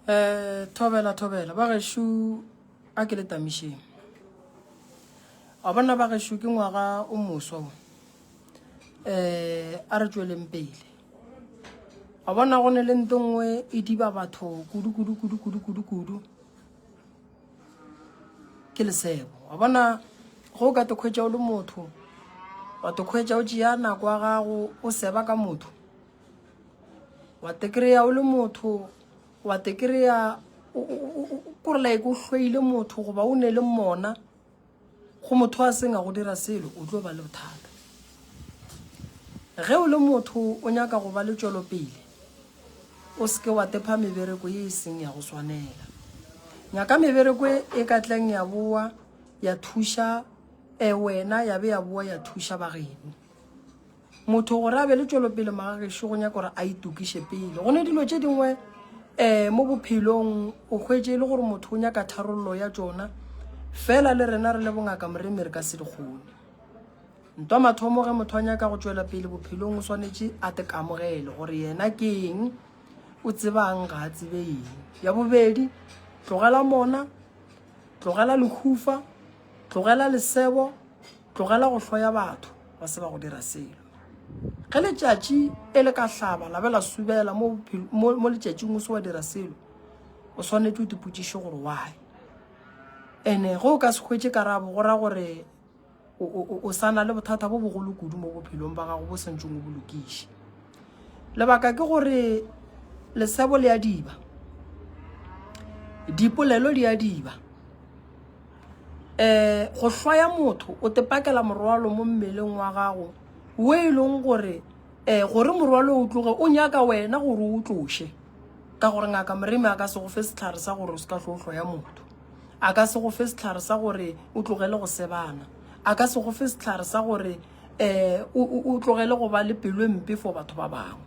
Thobela ba geshu a ke le tamišeng a bona ba geshu ke ngwaga o moswa a re tsweleng pele a bona go ne le ntongwe e diba batho kudu ke lesebo a bona go ka te khwetša o le motho wa te khwetša o tšea nako ya gago o seba ka motho wa te kry-a o le motho wa te kry-a kore like o hloile motho goba o ne le mona go motho a seng a go dira selo o tlo ba le bothata ge o le motho o nyaka go ba le tšwelopele o seke wa tepa mebereko ye e seng ya go swanela nyaka mebereko e ka tleng ya boa ya thuša wena ya be ya boa ya thuša bageno motho gore a be le tšwelopele magagešo go nyaka gore a itukiše pele go ne dilo tše dingwe mo bophelong o hwetše le gore motho o nyaka tharollo ya tšona fela le rena re le bongaka moremi re ka se dikgone ntwa mathomo ge motho a nyaka go tšwela pele bophelong o swanetše a te kamogele gore yena ke eng o tsebang ga a tsebe eng ya bobedi tlogela mona tlogela lehufa tlogela lesebo tlogela go hloya batho ba se ba go dira selo ge letšatši e le ka hlaba la be la subela mo letšatšing o se wa dira selo o swanetše o dipotšiše gore why ene ge o ka se hwetše karabo go ra gore o sa na le bothata bo bogolo kudu mo bophelong ba gago bo sentšeng o bolokiše lebaka ke gore lesebo le a diba dipolelo di a diba go hloya motho o te pakela morwalo mo mmeleng wa gago o e leng gore gore morwalo o tloge o nyaka wena gore o tloše ka gore ngaka moremi a ka se go fe setlhare sa gore o se ka tlo hloya motho a ka se go fe setlhare sa gore o tlogele go sebana a ka se go fe setlhare sa gore o tlogele go ba le pelo mpe for batho ba bangwe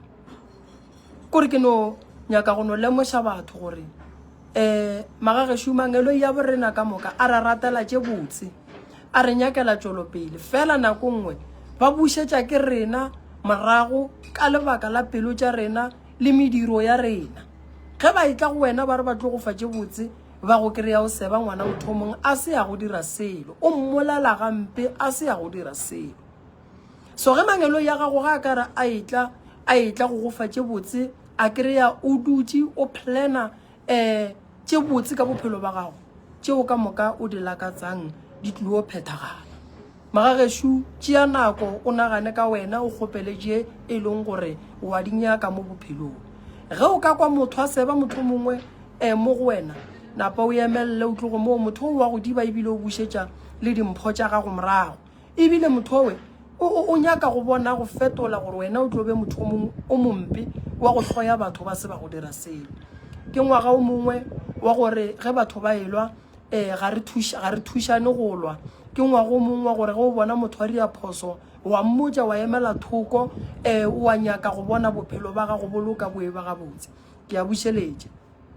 kore ke no nyaka go no lemoša batho gore magagešo mangelo ya borena ka moka a ra ratela tše botse a re nyakela tšwelopele fela nako nngwe ba bušetša ke rena morago ka lebaka la pelo tša rena le mediro ya rena ge ba itla go wena ba re ba tlo go fa tše botse ba go kry-a o seba ngwana mothomong a se ya go dira selo o mmolala gampe a se ya go dira selo so ge mangelo ya gago ga a kare a itla go go fa tše botse a kry-a o dutse o plana tše botse ka bophelo ba gago tšeo ka moka o di lakatsang di tlile phethagala magagešo tšea nako o nagane ka wena o kgopele tše e leng gore wa di nyaka mo bophelong ge o ka kwa motho a seba motho mongwe mo go wena napa o emelele o tlogo moo motho wa go diba ebile o bušetša le dimpho tša gago morago ebile motho we o nyaka go bona go fetola gore wena o tlobe motho o mompe wa go hloya batho ba se ba go dira selo ke ngwaga o mongwe wa gore ge batho ba elwa ga re thušane go lwa ke ngwaga o mongwe wa gore ge o bona motho a ria phoso wa mmotša wa emela thoko wa nyaka go bona bophelo ba gago boloka boe ba gabotse ke a bušeletša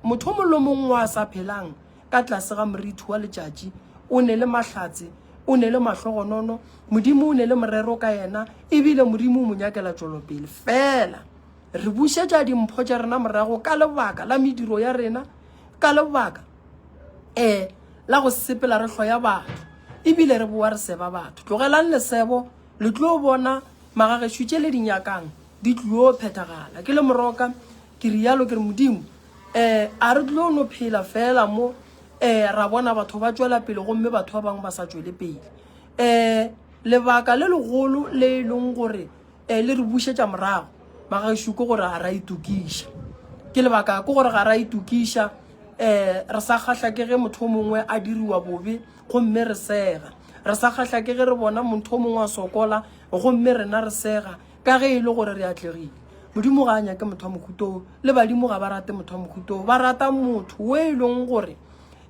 motho mo lo mongwe wa sa phelang ka tlase ga moriti wa letšatši o ne le mahlatse o ne le mahlogonono modimo o ne le morero ka yena ebile modimo o mo nyakela tšwelopele fela re bušetša dimpho tša rena morago ka lebaka la mediro ya rena ka lebaka la go sepela re hloya batho ebile re boa re seba batho tlogelang lesebo le tlo bona magagešo tše le dinyakang di tlo phethagala ke le moroka ke rialo ke re modimo a re tlo no phela fela mo ra bona batho ba tšwela pele gomme batho ba bangwe ba sa tšwele pele lebaka le legolo le leng gore le re bušetša morago magagešo ke gore ga ra itukiša ke lebaka ke gore ga ra itukiša re sa kgahla ke ge motho mongwe a diriwa bobe gomme re sega re sa kgahla ke ge re bona motho mongwe a sokola gomme rena re sega ka ge e le gore re atlegile modimo ga a nyake motho wa mokhutoo le badimo ga ba rate motho wa mokhutoo ba rata motho o e leng gore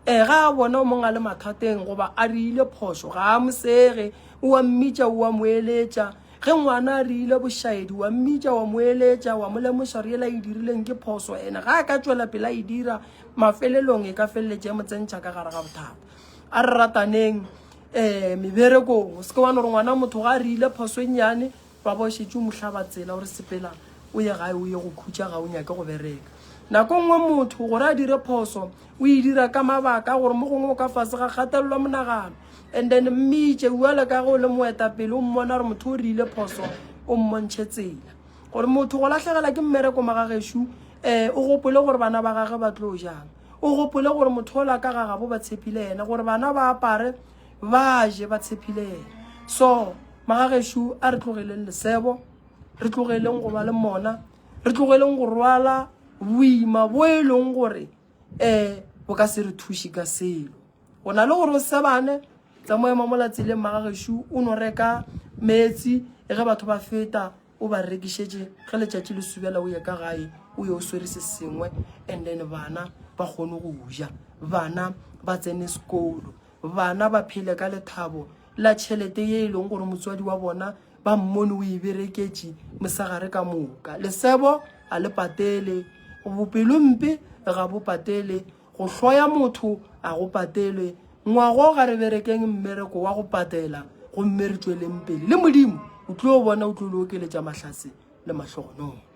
ga a bona o mongwe a le mathateng goba a riile phoso ga a mosege o a mmitša o a moeletša ge ngwana a riile bošaedi wa mmitša wa moeletša wa molemoša re ela e dirileng ke phoso ene ga a ka tšwela pele a e dira mafelelong e ka feleletše motsentšha ka gare ga bothata a re rataneng meberekong o seke wana gore ngwana motho ga a riile phoso e nnyane ba bošetše o mohlaba tsela gore sepela o ye gae o ye go khutša ga o nyake go bereka nako nngwe motho gore a dire phoso o e dira ka mabaka gore mo gongwe o ka fase ga kgatelelwa monagano and then mmitše uale ka go le moetapele o mmona gore motho o rile phoso o mmontšhe tsela gore motho go latlhegela ke mmereko magagešo o gopole gore bana ba gage ba tlo jang o gopole gore motho o la ka gagabo ba tshepile ena gore bana ba apare ba je ba tshepile ena so magagešo a re tlogeleng lesebo re tlogeleng go ba le mona re tlogeleng go rwala boima bo e leng gore bo ka se re thuše ka selo go na le gore o sebane tsa moema mo latseleng magagešo o no reka metsi ge batho ba feta o ba rekišetše ge letšatši le subela o ye ka gae o ye o swere se sengwe and then bana ba kgone go ja bana ba tsene sekolo bana ba phele ka lethabo la tšhelete ye e leng gore motswadi wa bona ba mmone o e bereketše mosagare ka moka lesebo a le patele bopelompe ga bo patele go hloya motho a go patelwe ngwago ga re berekeng mmereko wa go patela go mme re tsweleng pele le modimo o tlo bona o tlo le okeletša mahlase le mahlogonolo